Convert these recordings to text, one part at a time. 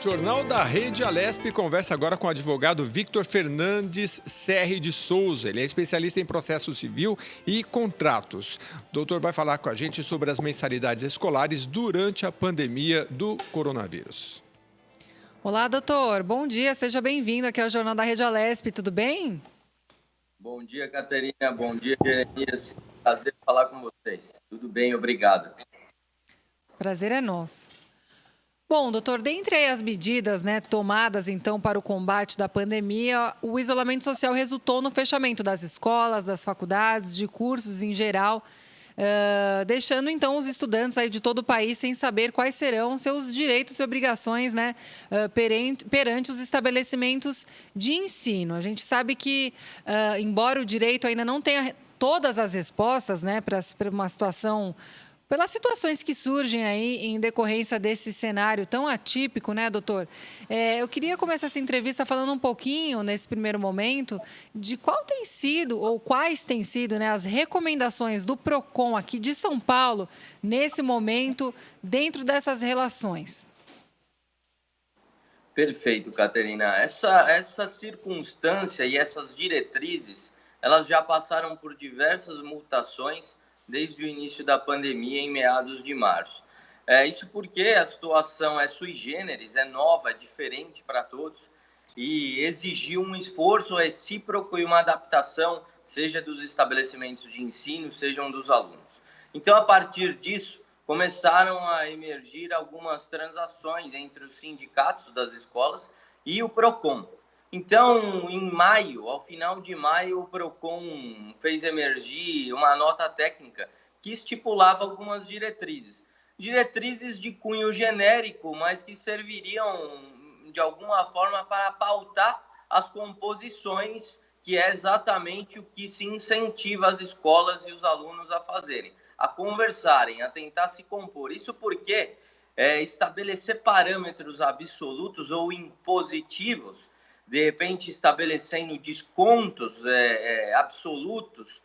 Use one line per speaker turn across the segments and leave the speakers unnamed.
Jornal da Rede Alesp conversa agora com o advogado Victor Fernandes Serri de Souza. Ele é especialista em processo civil e contratos. O doutor vai falar com a gente sobre as mensalidades escolares durante a pandemia do coronavírus.
Olá, doutor. Bom dia, seja bem-vindo aqui ao Jornal da Rede Alesp, tudo bem?
Bom dia, Caterina. Bom dia, Jeremias. Prazer falar com vocês. Tudo bem, obrigado.
Prazer é nosso. Bom, doutor, dentre aí as medidas, tomadas então para o combate da pandemia, o isolamento social resultou no fechamento das escolas, das faculdades, de cursos em geral, deixando então os estudantes aí de todo o país sem saber quais serão seus direitos e obrigações, perante os estabelecimentos de ensino. A gente sabe que, embora o direito ainda não tenha todas as respostas, para uma situação, pelas situações que surgem aí em decorrência desse cenário tão atípico, doutor? Eu queria começar essa entrevista falando um pouquinho, nesse primeiro momento, de qual tem sido, ou quais têm sido, as recomendações do PROCON aqui de São Paulo, nesse momento, dentro dessas relações.
Perfeito, Caterina. Essa circunstância e essas diretrizes, elas já passaram por diversas mutações desde o início da pandemia, em meados de março. Isso porque a situação é sui generis, é nova, é diferente para todos, e exigiu um esforço recíproco e uma adaptação, seja dos estabelecimentos de ensino, sejam dos alunos. Então, a partir disso, começaram a emergir algumas transações entre os sindicatos das escolas e o PROCON. Então, em maio, ao final de maio, o PROCON fez emergir uma nota técnica que estipulava algumas diretrizes. Diretrizes de cunho genérico, mas que serviriam, de alguma forma, para pautar as composições, que é exatamente o que se incentiva as escolas e os alunos a fazerem, a conversarem, a tentar se compor. Isso porque estabelecer parâmetros absolutos ou impositivos, de repente estabelecendo descontos absolutos,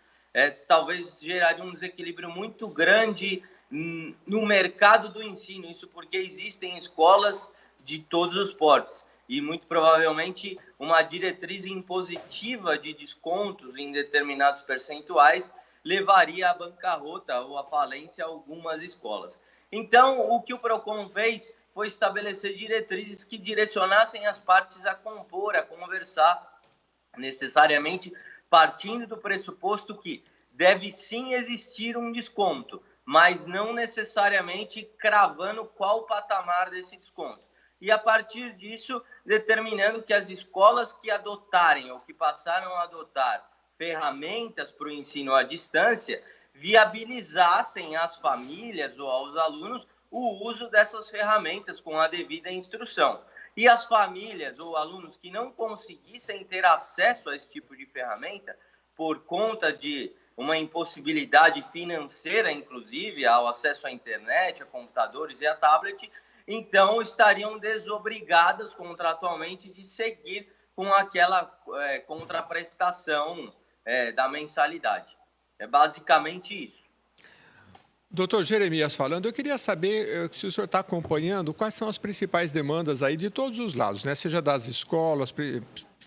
talvez geraria um desequilíbrio muito grande no mercado do ensino. Isso porque existem escolas de todos os portes e, muito provavelmente, uma diretriz impositiva de descontos em determinados percentuais levaria à bancarrota ou à falência algumas escolas. Então, o que o PROCON fez foi estabelecer diretrizes que direcionassem as partes a compor, a conversar, necessariamente partindo do pressuposto que deve sim existir um desconto, mas não necessariamente cravando qual patamar desse desconto. E, a partir disso, determinando que as escolas que adotarem ou que passaram a adotar ferramentas para o ensino à distância viabilizassem às famílias ou aos alunos o uso dessas ferramentas com a devida instrução. E as famílias ou alunos que não conseguissem ter acesso a esse tipo de ferramenta, por conta de uma impossibilidade financeira, inclusive, ao acesso à internet, a computadores e a tablet, então estariam desobrigadas contratualmente de seguir com aquela contraprestação da mensalidade. É basicamente isso.
Doutor Jeremias falando, eu queria saber se o senhor está acompanhando quais são as principais demandas aí de todos os lados, seja das escolas,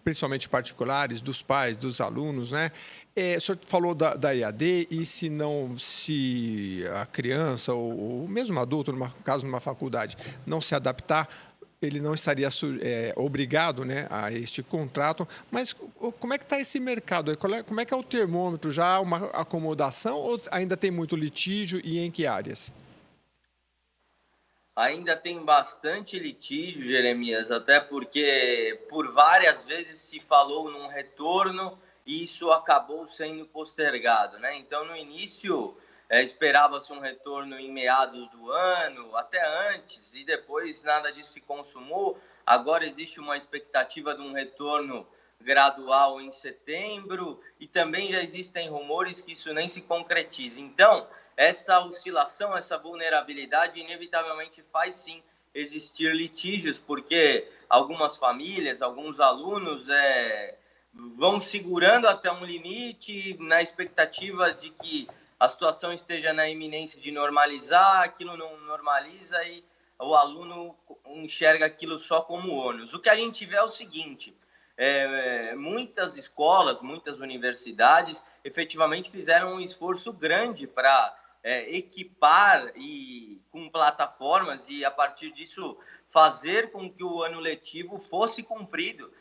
principalmente particulares, dos pais, dos alunos, O senhor falou da EAD e se a criança ou mesmo adulto, no caso numa faculdade, não se adaptar, ele não estaria obrigado a este contrato. Mas como é que está esse mercado? Como é que é o termômetro? Já há uma acomodação ou ainda tem muito litígio e em que áreas?
Ainda tem bastante litígio, Jeremias, até porque por várias vezes se falou num retorno e isso acabou sendo postergado, Então, no início, esperava-se um retorno em meados do ano, até antes, e depois nada disso se consumou. Agora existe uma expectativa de um retorno gradual em setembro e também já existem rumores que isso nem se concretize. Então, essa oscilação, essa vulnerabilidade, inevitavelmente faz sim existir litígios, porque algumas famílias, alguns alunos vão segurando até um limite na expectativa de que a situação esteja na iminência de normalizar, aquilo não normaliza e o aluno enxerga aquilo só como ônus. O que a gente vê é o seguinte: muitas escolas, muitas universidades efetivamente fizeram um esforço grande para equipar e com plataformas e, a partir disso, fazer com que o ano letivo fosse cumprido,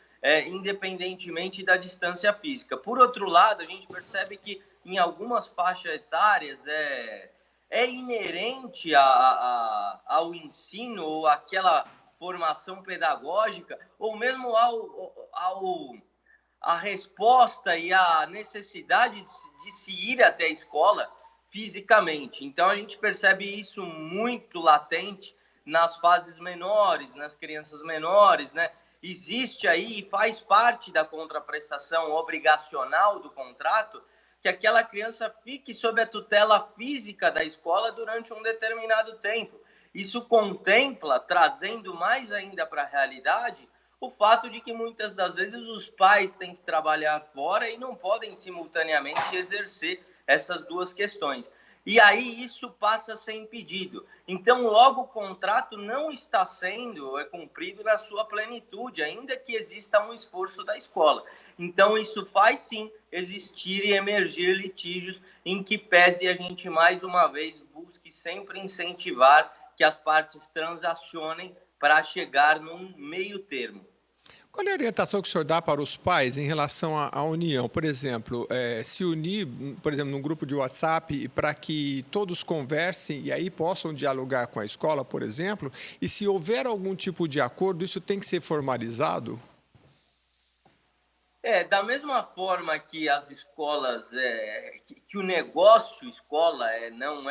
independentemente da distância física. Por outro lado, a gente percebe que em algumas faixas etárias é inerente ao ensino ou àquela formação pedagógica, ou mesmo a resposta e a necessidade de se ir até a escola fisicamente. Então, a gente percebe isso muito latente nas fases menores, nas crianças menores, né? Existe aí, e faz parte da contraprestação obrigacional do contrato, que aquela criança fique sob a tutela física da escola durante um determinado tempo. Isso contempla, trazendo mais ainda para a realidade, o fato de que muitas das vezes os pais têm que trabalhar fora e não podem simultaneamente exercer essas duas questões. E aí isso passa a ser impedido. Então, logo o contrato não está sendo cumprido na sua plenitude, ainda que exista um esforço da escola. Então, isso faz sim existir e emergir litígios em que pese a gente, mais uma vez, busque sempre incentivar que as partes transacionem para chegar num meio termo.
Qual é a orientação que o senhor dá para os pais em relação à união? Por exemplo, se unir, por exemplo, num grupo de WhatsApp para que todos conversem e aí possam dialogar com a escola, por exemplo, e se houver algum tipo de acordo, isso tem que ser formalizado?
Da mesma forma que as escolas, que o negócio escola não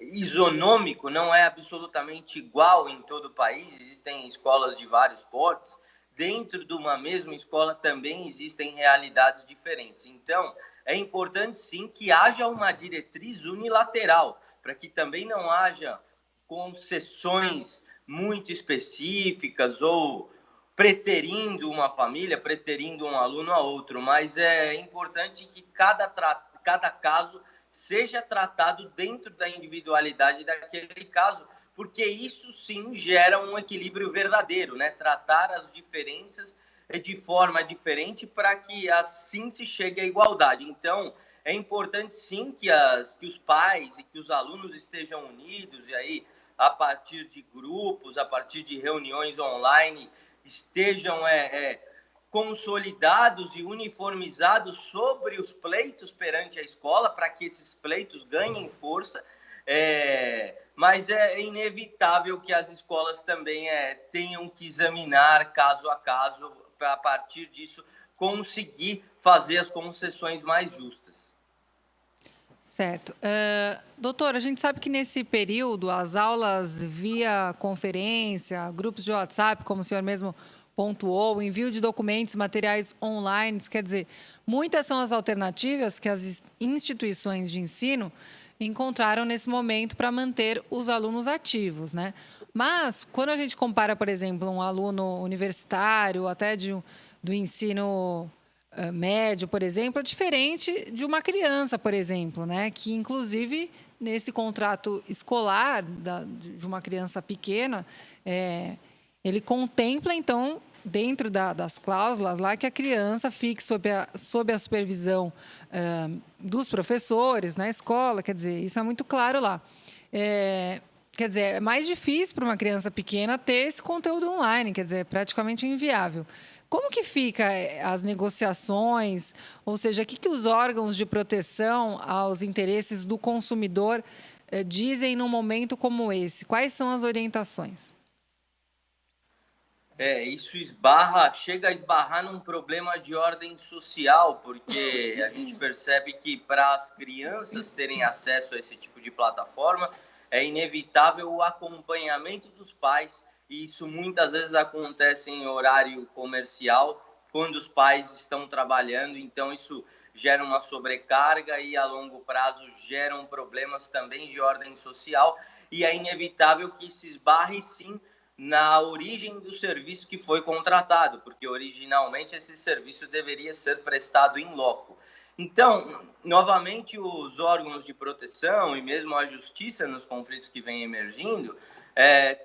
isonômico, não é absolutamente igual em todo o país, existem escolas de vários portes, dentro de uma mesma escola também existem realidades diferentes. Então, é importante sim que haja uma diretriz unilateral, para que também não haja concessões muito específicas ou preterindo uma família, preterindo um aluno a outro, mas é importante que cada caso seja tratado dentro da individualidade daquele caso, porque isso sim gera um equilíbrio verdadeiro, né? Tratar as diferenças de forma diferente para que assim se chegue à igualdade. Então, é importante sim que os pais e que os alunos estejam unidos, e aí, a partir de grupos, a partir de reuniões online, estejam consolidados e uniformizados sobre os pleitos perante a escola, para que esses pleitos ganhem força, mas é inevitável que as escolas também tenham que examinar caso a caso, para, a partir disso, conseguir fazer as concessões mais justas.
Certo. Doutor, a gente sabe que nesse período as aulas via conferência, grupos de WhatsApp, como o senhor mesmo pontuou, envio de documentos, materiais online, quer dizer, muitas são as alternativas que as instituições de ensino encontraram nesse momento para manter os alunos ativos, né? Mas, quando a gente compara, por exemplo, um aluno universitário, até do ensino médio, por exemplo, é diferente de uma criança, por exemplo, né? Que, inclusive, nesse contrato escolar de uma criança pequena, ele contempla, então, dentro das cláusulas lá, que a criança fique sob a supervisão dos professores na escola. Quer dizer, isso é muito claro lá. Quer dizer, é mais difícil para uma criança pequena ter esse conteúdo online, quer dizer, é praticamente inviável. Como que fica as negociações? Ou seja, o que os órgãos de proteção aos interesses do consumidor dizem num momento como esse? Quais são as orientações?
Isso chega a esbarrar num problema de ordem social, porque a gente percebe que para as crianças terem acesso a esse tipo de plataforma, é inevitável o acompanhamento dos pais, e isso muitas vezes acontece em horário comercial, quando os pais estão trabalhando, então isso gera uma sobrecarga e a longo prazo geram problemas também de ordem social, e é inevitável que isso esbarre sim na origem do serviço que foi contratado, porque originalmente esse serviço deveria ser prestado in loco. Então, novamente, os órgãos de proteção e mesmo a justiça nos conflitos que vêm emergindo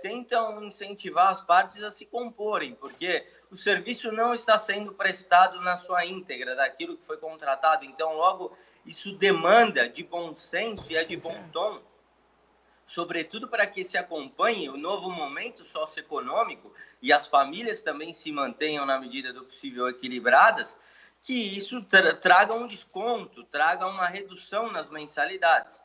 tentam incentivar as partes a se comporem, porque o serviço não está sendo prestado na sua íntegra daquilo que foi contratado. Então, logo, isso demanda de bom senso e de bom tom, sobretudo para que se acompanhe o novo momento socioeconômico e as famílias também se mantenham, na medida do possível, equilibradas, que isso traga um desconto, traga uma redução nas mensalidades.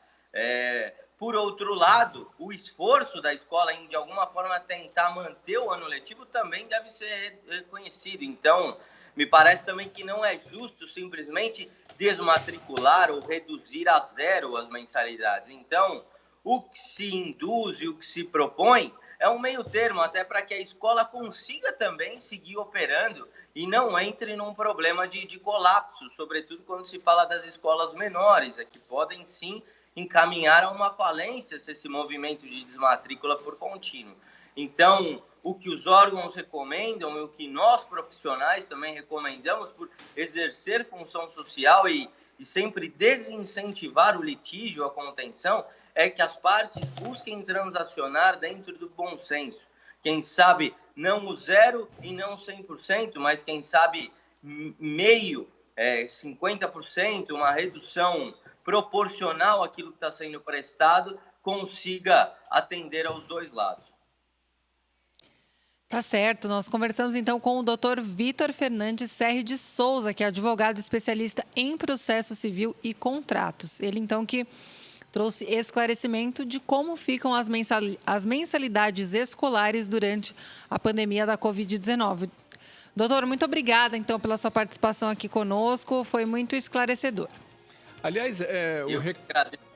Por outro lado, o esforço da escola em, de alguma forma, tentar manter o ano letivo também deve ser reconhecido. Então, me parece também que não é justo simplesmente desmatricular ou reduzir a zero as mensalidades. Então, o que se induz e o que se propõe é um meio termo, até para que a escola consiga também seguir operando e não entre num problema de colapso, sobretudo quando se fala das escolas menores, que podem sim encaminhar a uma falência se esse movimento de desmatrícula for contínuo. Então, o que os órgãos recomendam e o que nós profissionais também recomendamos por exercer função social e sempre desincentivar o litígio, a contenção, é que as partes busquem transacionar dentro do bom senso. Quem sabe não o 0% e não 100%, mas quem sabe meio, 50%, uma redução proporcional àquilo que está sendo prestado, consiga atender aos dois lados.
Tá certo, nós conversamos então com o Dr. Vitor Fernandes Serri de Souza, que é advogado especialista em processo civil e contratos. Ele então que trouxe esclarecimento de como ficam as mensalidades escolares durante a pandemia da Covid-19. Doutor, muito obrigada então pela sua participação aqui conosco, foi muito esclarecedor.
Aliás,
Eu agradeço